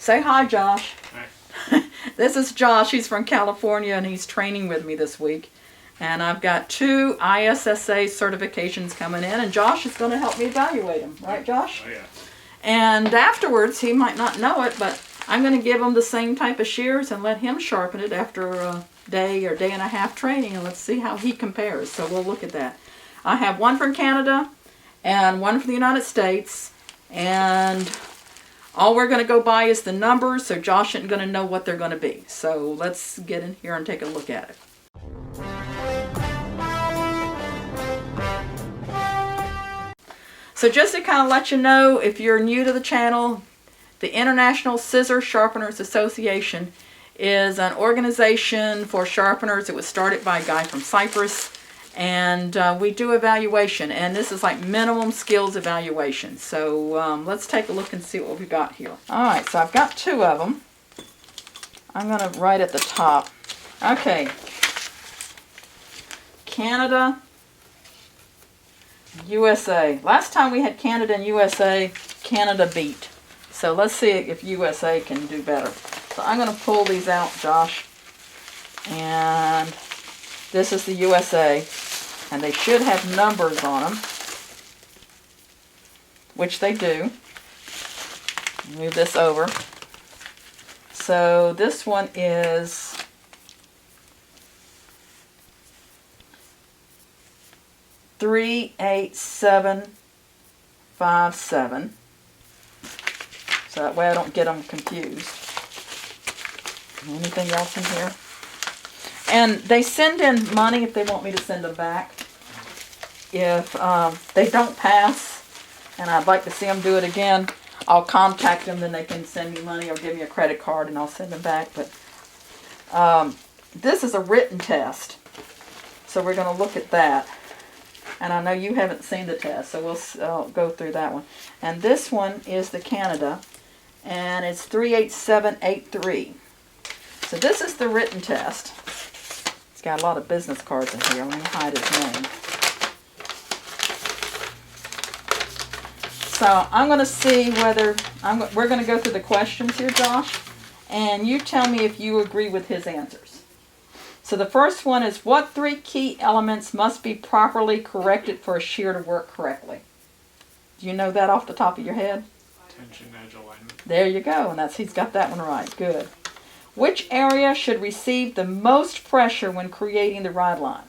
Say hi, Josh. Hi. This is Josh. He's from California, and he's training with me this week. And I've got 2 ISSA certifications coming in, and Josh is going to help me evaluate them. Right, Josh? Oh, yeah. And afterwards, he might not know it, but I'm going to give him the same type of shears and let him sharpen it after a day or day and a half training, and let's see how he compares. So we'll look at that. I have one from Canada and one from the United States, and all we're going to go by is the numbers, so Josh isn't going to know what they're going to be. So let's get in here and take a look at it. So just to kind of let you know, if you're new to the channel, the International Scissor Sharpeners Association is an organization for sharpeners. It was started by a guy from Cyprus, and we do evaluation, and this is like minimum skills evaluation. So let's take a look and see what we got here. All right, so I've got 2 of them. I'm going to write at the top. Okay, Canada, USA. Last time we had Canada and USA, Canada beat. So let's see if USA can do better. So I'm going to pull these out, Josh. And this is the USA. And they should have numbers on them, which they do. Move this over. So this one is 38757. So that way I don't get them confused. Anything else in here? And they send in money if they want me to send them back. If they don't pass, and I'd like to see them do it again, I'll contact them, then they can send me money or give me a credit card and I'll send them back. But this is a written test. So we're going to look at that. And I know you haven't seen the test, so we'll go through that one. And this one is the Canada, and it's 38783. So this is the written test. It's got a lot of business cards in here. Let me hide his name. So I'm going to see whether, we're going to go through the questions here, Josh, and you tell me if you agree with his answers. So the first one is, what 3 key elements must be properly corrected for a shear to work correctly? Do you know that off the top of your head? Tension, edge alignment. There you go, and he's got that one right. Good. Which area should receive the most pressure when creating the ride line?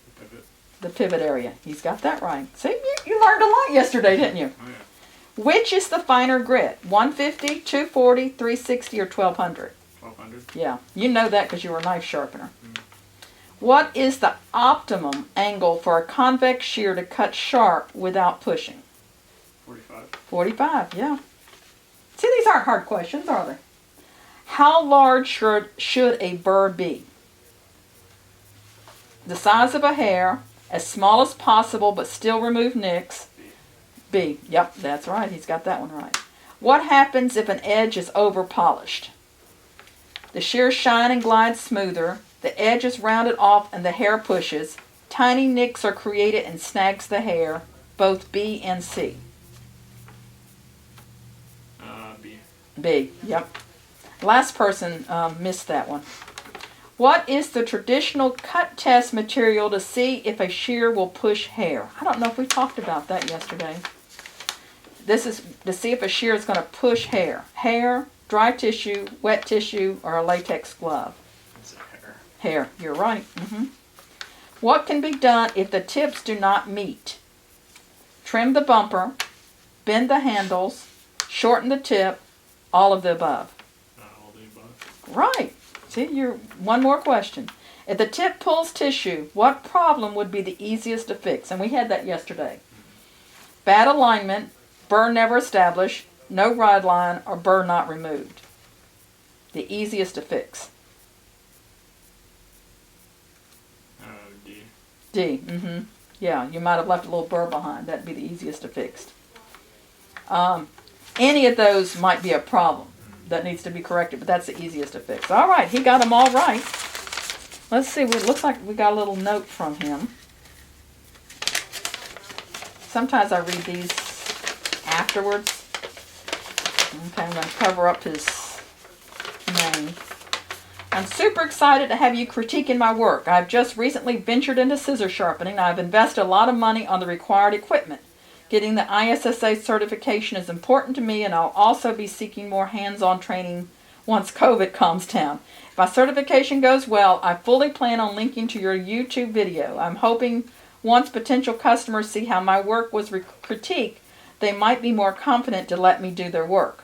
The pivot. The pivot area. He's got that right. See, you learned a lot yesterday, didn't you? Oh, yeah. Which is the finer grit? 150, 240, 360, or 1200? 1200. Yeah, you know that because you were a knife sharpener. What is the optimum angle for a convex shear to cut sharp without pushing? 45. 45, yeah. See, these aren't hard questions, are they? How large should a burr be? The size of a hair, as small as possible but still remove nicks. B. Yep, that's right. He's got that one right. What happens if an edge is over polished? The shear shine and glide smoother. The edge is rounded off and the hair pushes. Tiny nicks are created and snags the hair. Both B and C. B. B. Yep. Last person missed that one. What is the traditional cut test material to see if a shear will push hair? I don't know if we talked about that yesterday. This is to see if a shear is going to push hair. Hair, dry tissue, wet tissue, or a latex glove. It's hair. Hair, you're right. What can be done if the tips do not meet? Trim the bumper, bend the handles, shorten the tip, all of the above. All the above. Right. See, one more question. If the tip pulls tissue, what problem would be the easiest to fix? And we had that yesterday. Bad alignment, burr never established, no ride line, or burr not removed. The easiest to fix. D. D. Yeah, you might have left a little burr behind. That'd be the easiest to fix. Any of those might be a problem that needs to be corrected, but that's the easiest to fix. All right, he got them all right. Let's see, it looks like we got a little note from him. Sometimes I read these afterwards. Okay, I'm going to cover up his name. I'm super excited to have you critiquing my work. I've just recently ventured into scissor sharpening. I've invested a lot of money on the required equipment. Getting the ISSA certification is important to me, and I'll also be seeking more hands-on training once COVID calms down. If my certification goes well, I fully plan on linking to your YouTube video. I'm hoping once potential customers see how my work was critiqued, they might be more confident to let me do their work.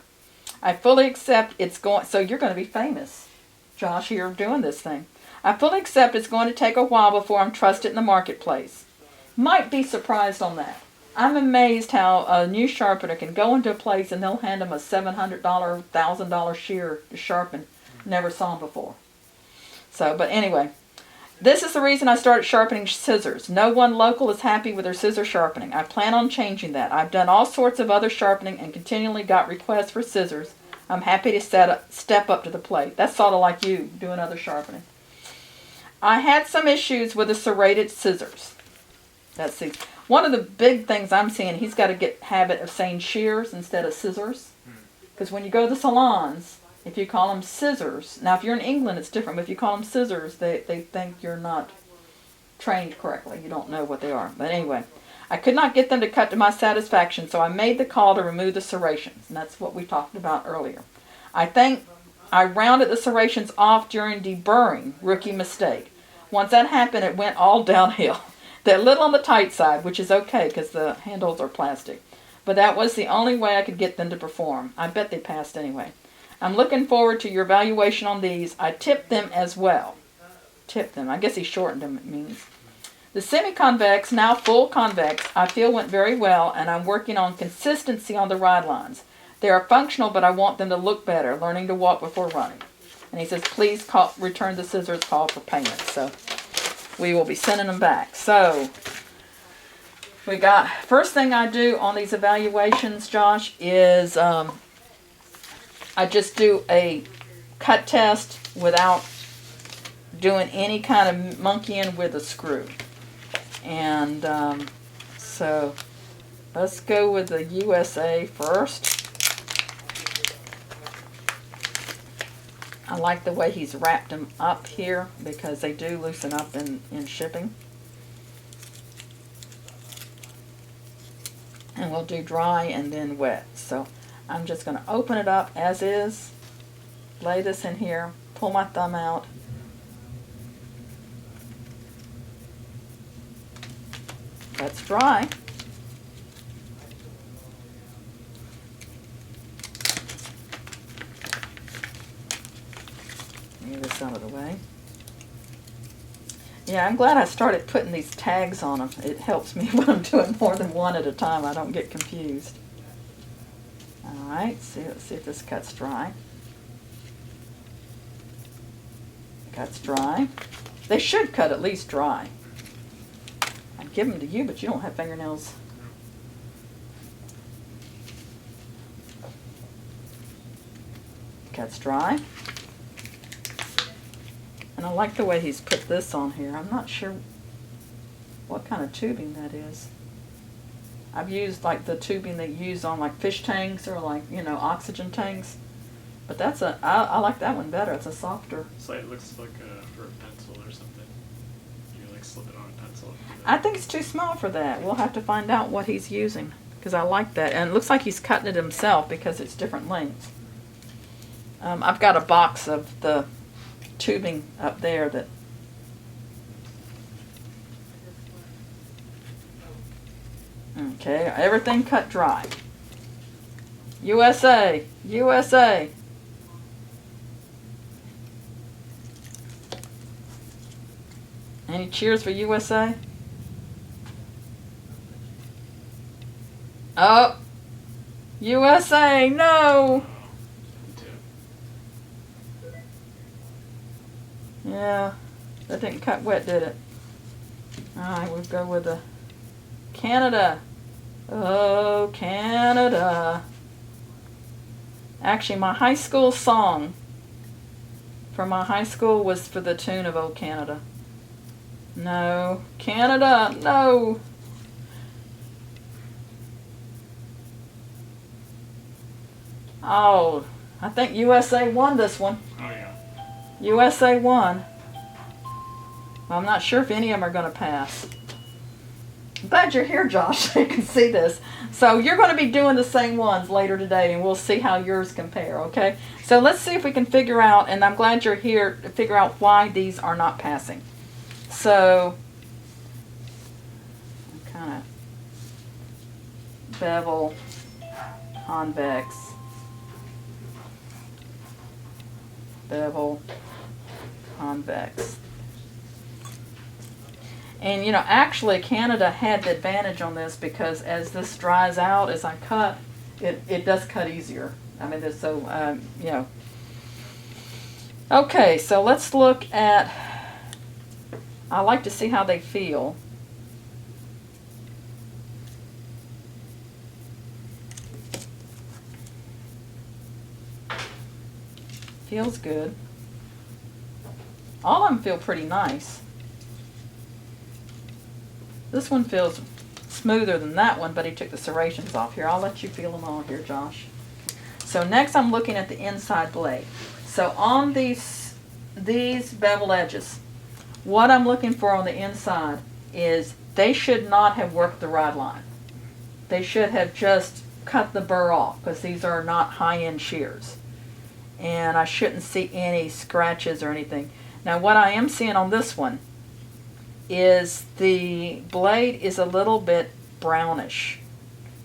I fully accept it's going, so you're going to be famous, Josh, you're doing this thing. I fully accept it's going to take a while before I'm trusted in the marketplace. Might be surprised on that. I'm amazed how a new sharpener can go into a place and they'll hand them a $700, $1,000 shear to sharpen. Never saw them before. So, but anyway, this is the reason I started sharpening scissors. No one local is happy with their scissor sharpening. I plan on changing that. I've done all sorts of other sharpening and continually got requests for scissors. I'm happy to step up to the plate. That's sort of like you doing other sharpening. I had some issues with the serrated scissors. Let's see. One of the big things I'm seeing, he's got to get habit of saying shears instead of scissors. Because when you go to the salons, if you call them scissors, now if you're in England it's different, but if you call them scissors, they think you're not trained correctly. You don't know what they are. But anyway, I could not get them to cut to my satisfaction, so I made the call to remove the serrations. And that's what we talked about earlier. I think I rounded the serrations off during deburring. Rookie mistake. Once that happened, it went all downhill. They're a little on the tight side, which is okay because the handles are plastic. But that was the only way I could get them to perform. I bet they passed anyway. I'm looking forward to your evaluation on these. I tipped them as well. Tipped them. I guess he shortened them, it means. The semi-convex, now full convex, I feel went very well, and I'm working on consistency on the ride lines. They are functional, but I want them to look better, learning to walk before running. And he says, please return the scissors, call for payment. So we will be sending them back. So we got, first thing I do on these evaluations, Josh, is I just do a cut test without doing any kind of monkeying with a screw. And so let's go with the USA first. I like the way he's wrapped them up here because they do loosen up in shipping. And we'll do dry and then wet. So I'm just going to open it up as is, lay this in here, pull my thumb out. That's dry. Get this out of the way. Yeah, I'm glad I started putting these tags on them. It helps me when I'm doing more than one at a time. I don't get confused. Alright, let's see if this cut's dry. Cut's dry. They should cut at least dry. I'd give them to you, but you don't have fingernails. Cut's dry. And I like the way he's put this on here. I'm not sure what kind of tubing that is. I've used like the tubing they use on like fish tanks or like, you know, oxygen tanks. But that's I like that one better. It's a softer. It's like, it looks like for a pencil or something. You like slip it on a pencil. I think it's too small for that. We'll have to find out what he's using because I like that. And it looks like he's cutting it himself because it's different lengths. I've got a box of the tubing up there that okay, everything cut dry. USA, USA. Any cheers for USA? Oh, USA, no. Yeah, that didn't cut wet, did it? Alright, we'll go with the Canada. Oh, Canada. Actually, my high school song from my high school was for the tune of Oh, Canada. No, Canada, no. Oh, I think USA won this one. Oh yeah. USA won. Well, I'm not sure if any of them are going to pass. I'm glad you're here, Josh, so you can see this. So you're going to be doing the same ones later today, and we'll see how yours compare, okay? So let's see if we can figure out, and I'm glad you're here to figure out why these are not passing. So, kind of bevel, convex, bevel, convex. And you know, actually Canada had the advantage on this because as this dries out, as I cut, it does cut easier. I mean, there's so, you know. Okay, so let's look at, I like to see how they feel. Feels good. All of them feel pretty nice. This one feels smoother than that one, but he took the serrations off. Here, I'll let you feel them all here, Josh. So next I'm looking at the inside blade. So on these bevel edges, what I'm looking for on the inside is they should not have worked the rod line. They should have just cut the burr off because these are not high-end shears. And I shouldn't see any scratches or anything. Now what I am seeing on this one is the blade is a little bit brownish,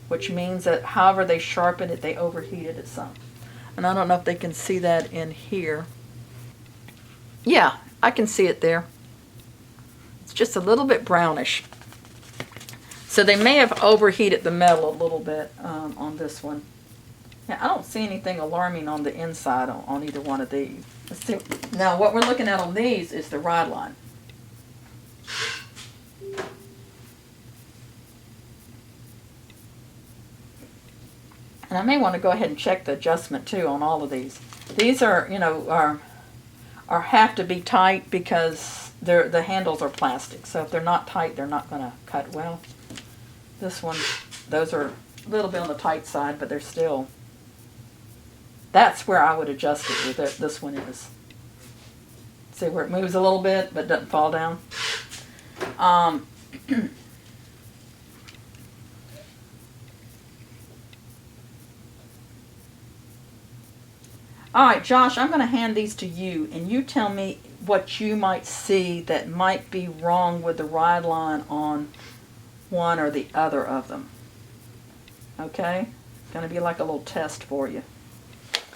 which means that however they sharpened it, they overheated it some. And I don't know if they can see that in here. Yeah, I can see it there. It's just a little bit brownish. So they may have overheated the metal a little bit on this one. Now, I don't see anything alarming on the inside on either one of these. Let's see. Now what we're looking at on these is the rod line. And I may want to go ahead and check the adjustment too on all of these. These are, you know, are have to be tight because the handles are plastic. So if they're not tight, they're not going to cut well. This one, those are a little bit on the tight side, but they're still. That's where I would adjust it. Where this one is. See where it moves a little bit, but doesn't fall down. All right, Josh, I'm going to hand these to you, and you tell me what you might see that might be wrong with the rod line on one or the other of them. Okay? Going to be like a little test for you.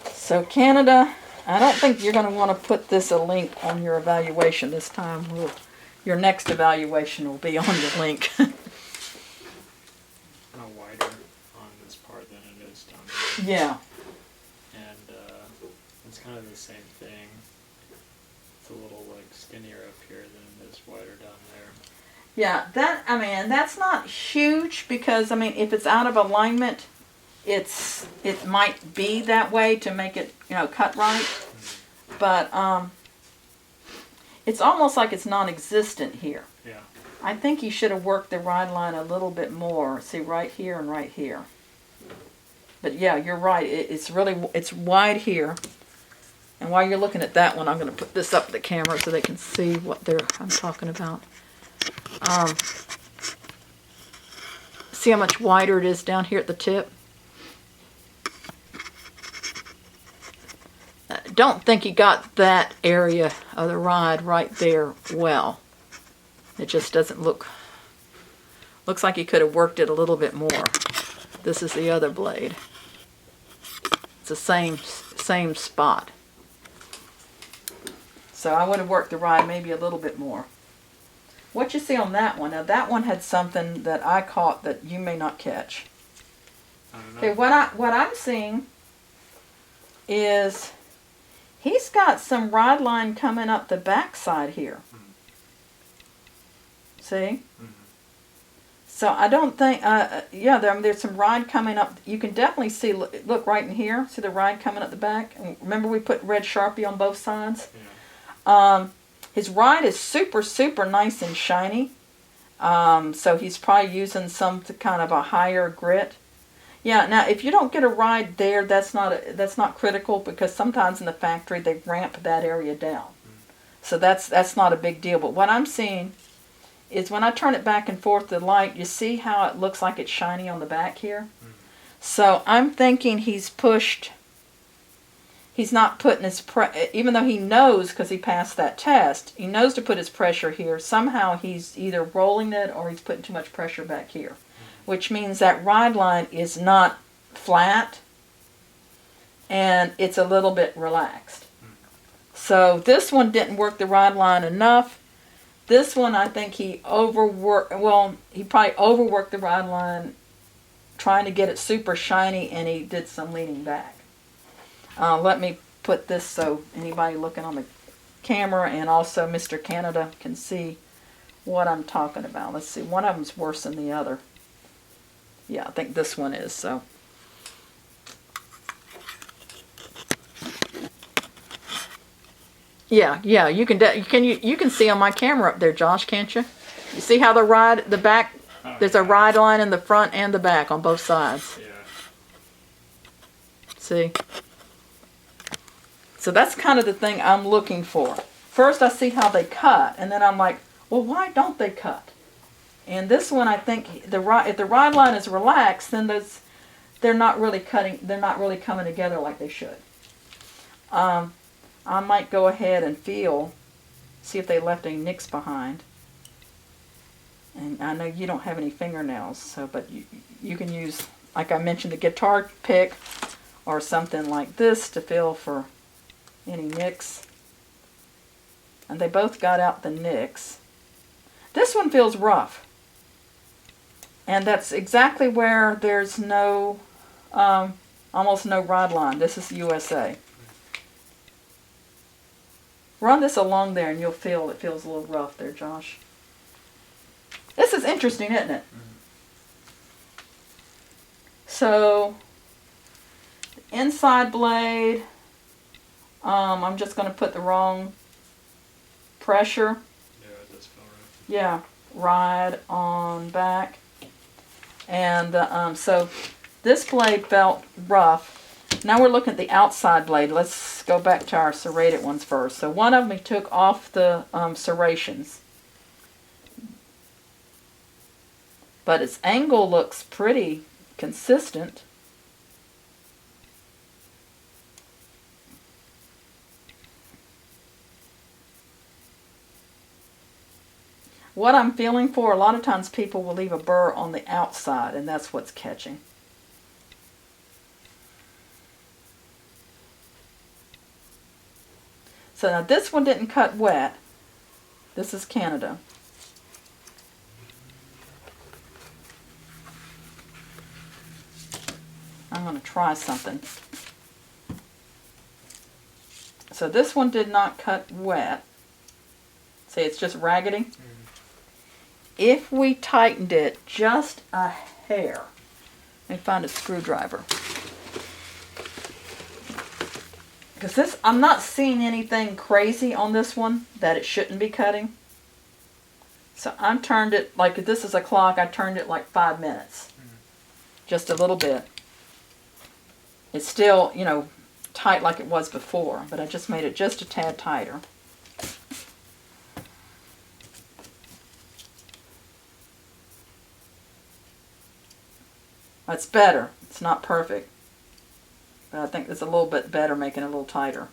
So, Canada, I don't think you're going to want to put a link on your evaluation this time. Your next evaluation will be on your link. Kind of wider on this part than it is down here. Yeah. It's kind of the same thing. It's a little like skinnier up here than it is wider down there. Yeah, that's not huge because, if it's out of alignment, it might be that way to make it, cut right. Mm-hmm. But it's almost like it's non-existent here. Yeah. I think you should have worked the rod line a little bit more. See, right here and right here. But yeah, you're right. It's wide here. And while you're looking at that one, I'm going to put this up to the camera so they can see what I'm talking about. See how much wider it is down here at the tip? Don't think you got that area of the rod right there well. It just doesn't looks like you could have worked it a little bit more. This is the other blade. It's the same spot. So I would have worked the rod maybe a little bit more. What you see on that one, now that one had something that I caught that you may not catch. I don't know. Okay, what I'm seeing is he's got some rod line coming up the back side here. Mm-hmm. See? Mm-hmm. So I don't think, there's some rod coming up. You can definitely see, look right in here. See the rod coming up the back? And remember we put red Sharpie on both sides? Yeah. His rod is super, super nice and shiny. So he's probably using some kind of a higher grit. Yeah, now if you don't get a ride there, that's not critical, because sometimes in the factory they ramp that area down. So that's not a big deal. But what I'm seeing is when I turn it back and forth the light, you see how it looks like it's shiny on the back here? So I'm thinking he's not putting his, even though he knows, because he passed that test, he knows to put his pressure here. Somehow he's either rolling it or he's putting too much pressure back here, which means that ride line is not flat and it's a little bit relaxed. So this one didn't work the ride line enough. This one, I think he overworked, well, he probably overworked the ride line trying to get it super shiny, and he did some leaning back. Let me put this so anybody looking on the camera and also Mr. Canada can see what I'm talking about. Let's see, one of them's worse than the other. Yeah, I think this one is, so. Yeah, you can see on my camera up there, Josh, can't you? You see how the back, there's a ride line in the front and the back on both sides. Yeah. See? So that's kind of the thing I'm looking for. First I see how they cut, and then I'm like, well, why don't they cut? And this one, I think if the ride line is relaxed, then they're not really coming together like they should. I might go ahead and see if they left any nicks behind. And I know you don't have any fingernails, so but you can use, like I mentioned, the guitar pick or something like this to feel for any nicks. And they both got out the nicks. This one feels rough. And that's exactly where there's no, almost no rod line. This is USA. Run this along there and you'll feel it feels a little rough there, Josh. This is interesting, isn't it? So, inside blade, I'm just going to put the wrong pressure. Yeah, it does feel rough. Yeah, ride on back. And so this blade felt rough. Now we're looking at the outside blade. Let's go back to our serrated ones first. So one of them he took off the serrations. But its angle looks pretty consistent. What I'm feeling for, a lot of times people will leave a burr on the outside, and that's what's catching. So now this one didn't cut wet. This is Canada. I'm going to try something. So this one did not cut wet. See, it's just raggedy. If we tightened it just a hair, let me find a screwdriver. Because this, I'm not seeing anything crazy on this one that it shouldn't be cutting. So I turned it, like if this is a clock, I turned it like 5 minutes. Just a little bit. It's still, you know, tight like it was before, but I just made it just a tad tighter. It's better. It's not perfect. But I think it's a little bit better making it a little tighter.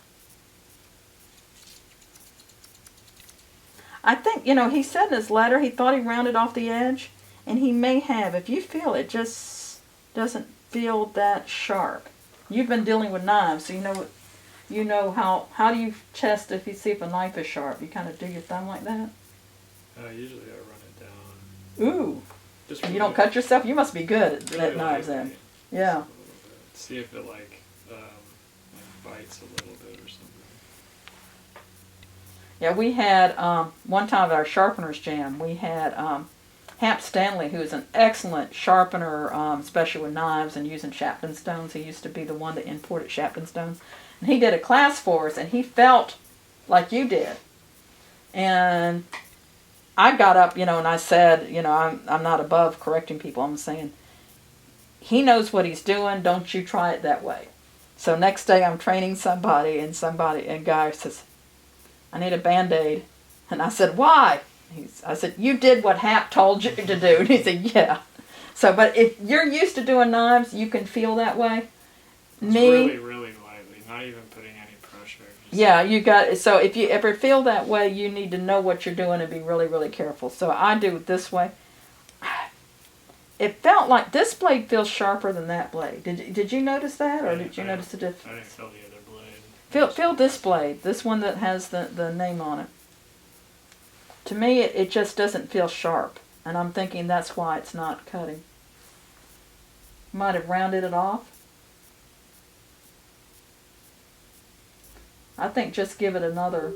I think, you know, he said in his letter he thought he rounded off the edge, and he may have. If you feel it just doesn't feel that sharp. You've been dealing with knives, so you know how do you test if you see if a knife is sharp? You kind of do your thumb like that? Usually I run it down. Ooh. You don't cut yourself? You must be good at knives then. Yeah. See if it like bites a little bit or something. Yeah, we had one time at our Sharpeners Jam, we had Hamp Stanley, who is an excellent sharpener, especially with knives and using Sharpened stones. He used to be the one that imported Sharpened stones. And he did a class for us, and he felt like you did. And I got up, you know, and I said, you know, I'm not above correcting people. I'm saying he knows what he's doing. Don't you try it that way. So next day I'm training somebody, and guy says, I need a Band-Aid. And I said, why? I said, you did what Hap told you to do. And he said, yeah. So, but if you're used to doing knives, you can feel that way. It's really, really lightly, not even putting any pressure. Yeah, you got, so if you ever feel that way, you need to know what you're doing and be really, really careful. So I do it this way. It felt like this blade feels sharper than that blade. Did you notice that, or did you notice the difference? I didn't feel the other blade. Feel this blade, this one that has the name on it. To me, it just doesn't feel sharp, and I'm thinking that's why it's not cutting. Might have rounded it off. I think just give it another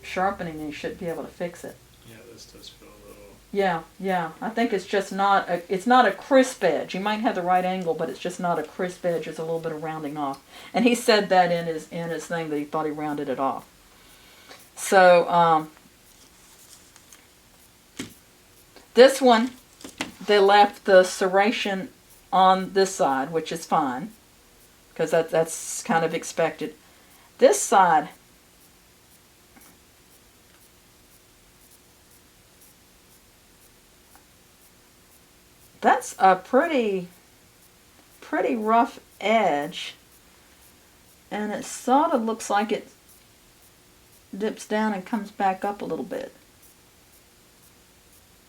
sharpening and you should be able to fix it. Yeah, this does feel a little... Yeah. I think it's just not it's not a crisp edge. You might have the right angle, but it's just not a crisp edge. There's a little bit of rounding off. And he said that in his thing, that he thought he rounded it off. So, this one, they left the serration on this side, which is fine, because that's kind of expected. This side, that's a pretty rough edge, and it sort of looks like it dips down and comes back up a little bit.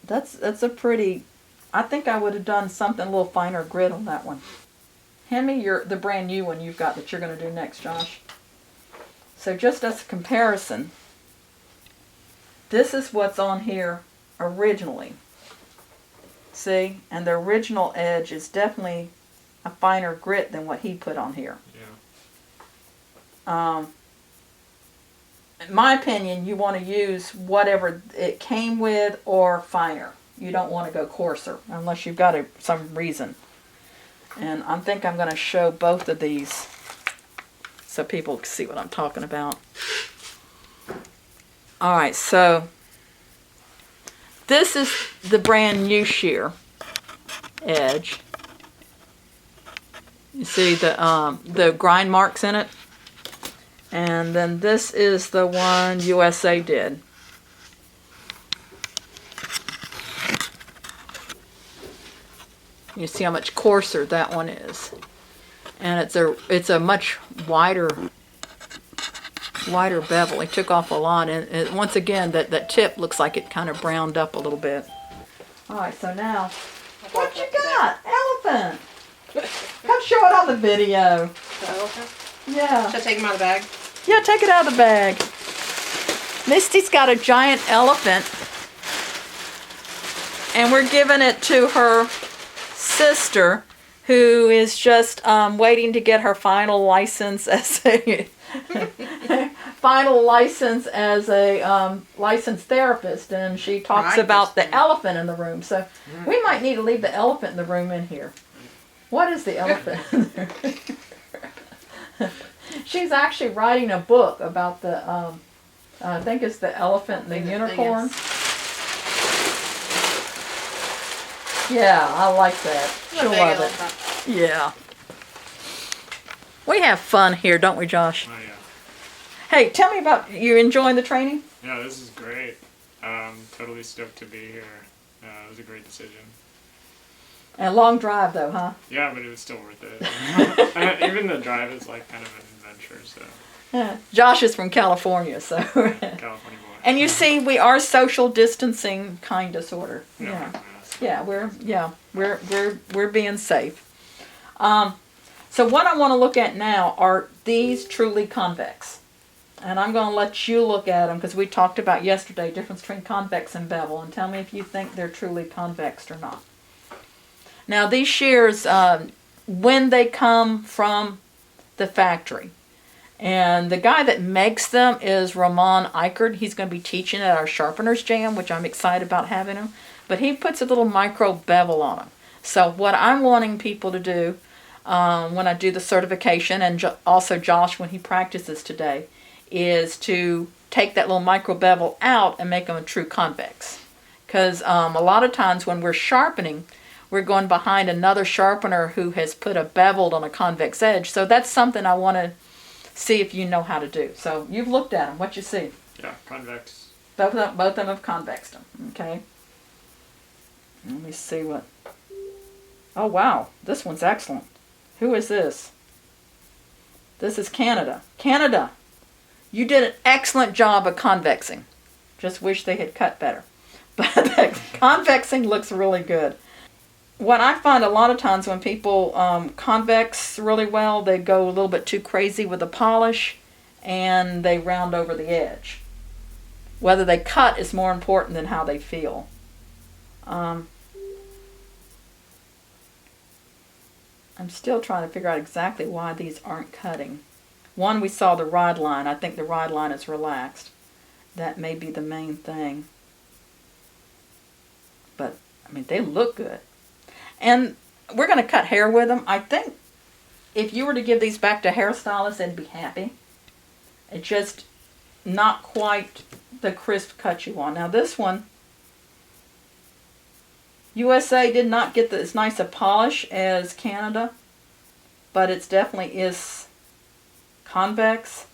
That's a pretty, I think I would have done something a little finer grit on that one. Hand me the brand new one you've got that you're going to do next, Josh. So just as a comparison, this is what's on here originally. See? And the original edge is definitely a finer grit than what he put on here. Yeah. In my opinion, you want to use whatever it came with or finer. You don't want to go coarser unless you've got some reason. And I think I'm going to show both of these so people can see what I'm talking about. Alright, so this is the brand new shear edge. You see the grind marks in it? And then this is the one USA did. You see how much coarser that one is. And it's a much wider bevel. He took off a lot, and once again that tip looks like it kind of browned up a little bit. Alright, so now, what you got? Elephant! Come show it on the video. The elephant? Yeah. Should I take him out of the bag? Yeah, take it out of the bag. Mystie's got a giant elephant, and we're giving it to her sister, who is just waiting to get her final license as a licensed therapist, and she talks about the elephant in the room. So we might need to leave the elephant in the room in here. What is the elephant in there? She's actually writing a book about the I think it's the elephant and the unicorn. Yeah, I like that. She'll love it. Yeah. We have fun here, don't we, Josh? Oh, yeah. Hey, tell me about, you enjoying the training? Yeah, this is great. Totally stoked to be here. It was a great decision. And a long drive, though, huh? Yeah, but it was still worth it. Even the drive is like kind of an adventure, so. Yeah. Josh is from California, so. California boy. And you see, we are social distancing, kind of, sort of. No, Yeah, we're being safe. So what I want to look at now are these truly convex. And I'm going to let you look at them because we talked about yesterday difference between convex and bevel, and tell me if you think they're truly convex or not. Now these shears, when they come from the factory, and the guy that makes them is Ramon Eichert. He's going to be teaching at our Sharpeners Jam, which I'm excited about having him. But he puts a little micro bevel on them. So what I'm wanting people to do when I do the certification, and also Josh when he practices today, is to take that little micro bevel out and make them a true convex. Because a lot of times when we're sharpening, we're going behind another sharpener who has put a beveled on a convex edge. So that's something I want to see if you know how to do. So you've looked at them. What you see? Yeah, convex. Both of them have convexed them. Okay. Let me see what. Oh wow, this one's excellent. Who is this? This is Canada. Canada, you did an excellent job of convexing. Just wish they had cut better. But the convexing looks really good. What I find a lot of times when people convex really well, they go a little bit too crazy with the polish and they round over the edge. Whether they cut is more important than how they feel. I'm still trying to figure out exactly why these aren't cutting. One, we saw the rod line. I think the rod line is relaxed. That may be the main thing. But, I mean, they look good. And we're going to cut hair with them. I think if you were to give these back to hairstylists, they'd be happy. It's just not quite the crisp cut you want. Now this one, USA did not get as nice a polish as Canada, but it definitely is convex.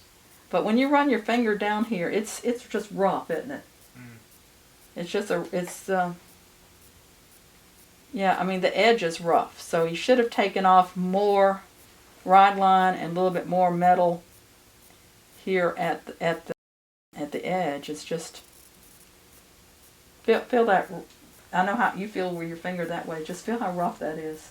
But when you run your finger down here, it's just rough, isn't it? It's just yeah, I mean the edge is rough, so you should have taken off more rod line and a little bit more metal here at the edge. It's just feel that. I know how you feel with your finger that way. Just feel how rough that is.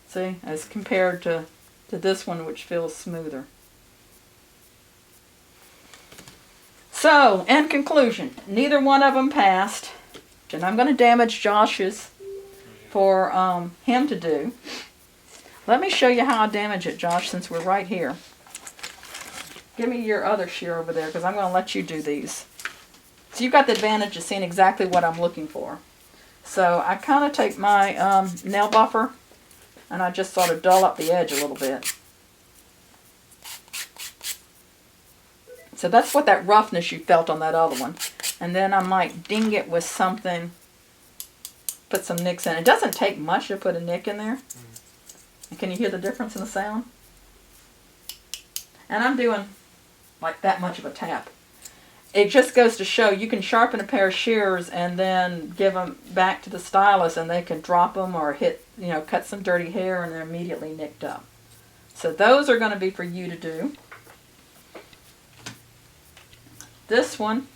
See, as compared to this one, which feels smoother. So, in conclusion, neither one of them passed. And I'm going to damage Josh's for him to do. Let me show you how I damage it, Josh, since we're right here. Give me your other shear over there, because I'm going to let you do these. So you've got the advantage of seeing exactly what I'm looking for. So I kind of take my nail buffer, and I just sort of dull up the edge a little bit. So that's what that roughness you felt on that other one. And then I might ding it with something, put some nicks in. It doesn't take much to put a nick in there. And can you hear the difference in the sound? And I'm doing like that much of a tap. It just goes to show you can sharpen a pair of shears and then give them back to the stylist and they can drop them or hit, cut some dirty hair and they're immediately nicked up. So those are going to be for you to do. This one,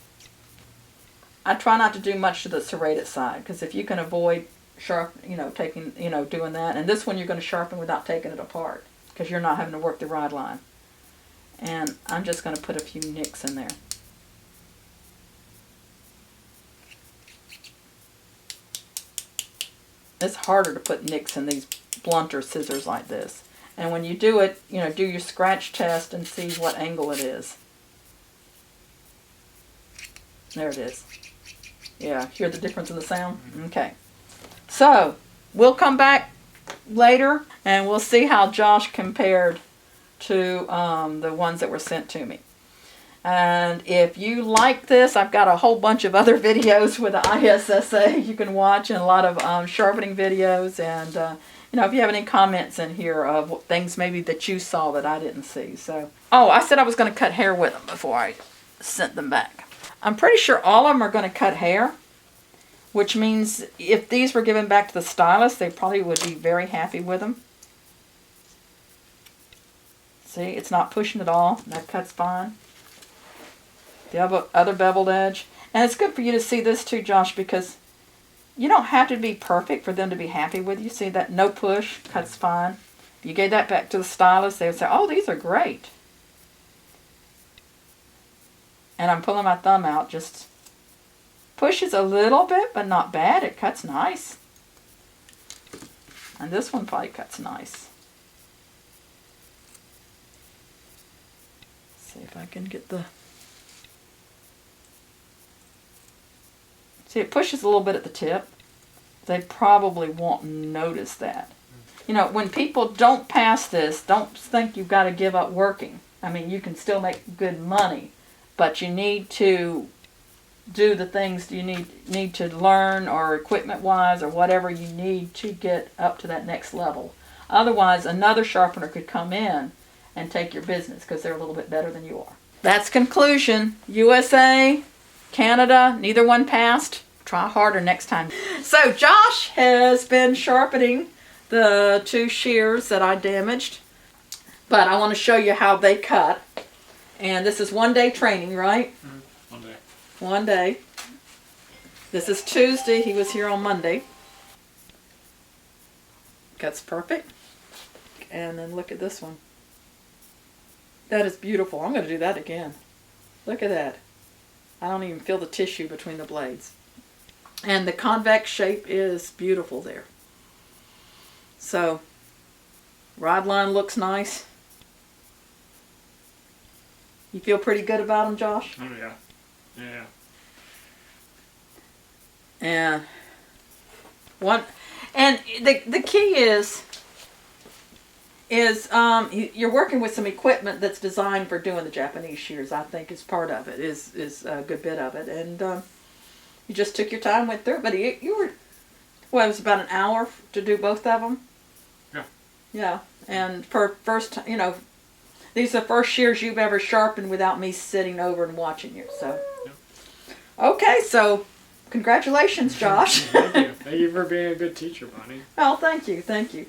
I try not to do much to the serrated side because if you can avoid doing that, and this one you're going to sharpen without taking it apart because you're not having to work the rod line. And I'm just going to put a few nicks in there. It's harder to put nicks in these blunter scissors like this. And when you do it, do your scratch test and see what angle it is. There it is. Yeah, hear the difference in the sound? Okay. So, we'll come back later and we'll see how Josh compared to the ones that were sent to me. And if you like this, I've got a whole bunch of other videos with the ISSA you can watch and a lot of sharpening videos. And, if you have any comments in here of things maybe that you saw that I didn't see. So, oh, I said I was going to cut hair with them before I sent them back. I'm pretty sure all of them are going to cut hair, which means if these were given back to the stylist, they probably would be very happy with them. See, it's not pushing at all. That cuts fine. The other beveled edge. And it's good for you to see this too, Josh, because you don't have to be perfect for them to be happy with you. See that no push, cuts fine. If you gave that back to the stylist, they would say, oh, these are great. And I'm pulling my thumb out, just pushes a little bit, but not bad. It cuts nice. And this one probably cuts nice. See if I can get the... See, it pushes a little bit at the tip. They probably won't notice that. When people don't pass this, don't think you've got to give up working. I mean, you can still make good money, but you need to do the things you need to learn, or equipment wise, or whatever you need to get up to that next level. Otherwise, another sharpener could come in and take your business because they're a little bit better than you are. That's conclusion. USA, Canada, neither one passed. Try harder next time. So Josh has been sharpening the 2 shears that I damaged, but I want to show you how they cut. And this is 1 day training, right? Mm-hmm. 1 day. 1 day. This is Tuesday. He was here on Monday. Cuts perfect. And then look at this one. That is beautiful. I'm going to do that again. Look at that. I don't even feel the tissue between the blades. And the convex shape is beautiful there. So, rod line looks nice. You feel pretty good about them, Josh? Oh yeah. Yeah. And the key is you're working with some equipment that's designed for doing the Japanese shears. I think is part of it, is a good bit of it. And you just took your time, went through it. But you were, well, it was about an hour to do both of them. Yeah. Yeah. And for first, these are the first shears you've ever sharpened without me sitting over and watching you. So, Yep. Okay, so congratulations, Josh. Thank you. Thank you for being a good teacher, Bonnie. Oh, thank you. Thank you.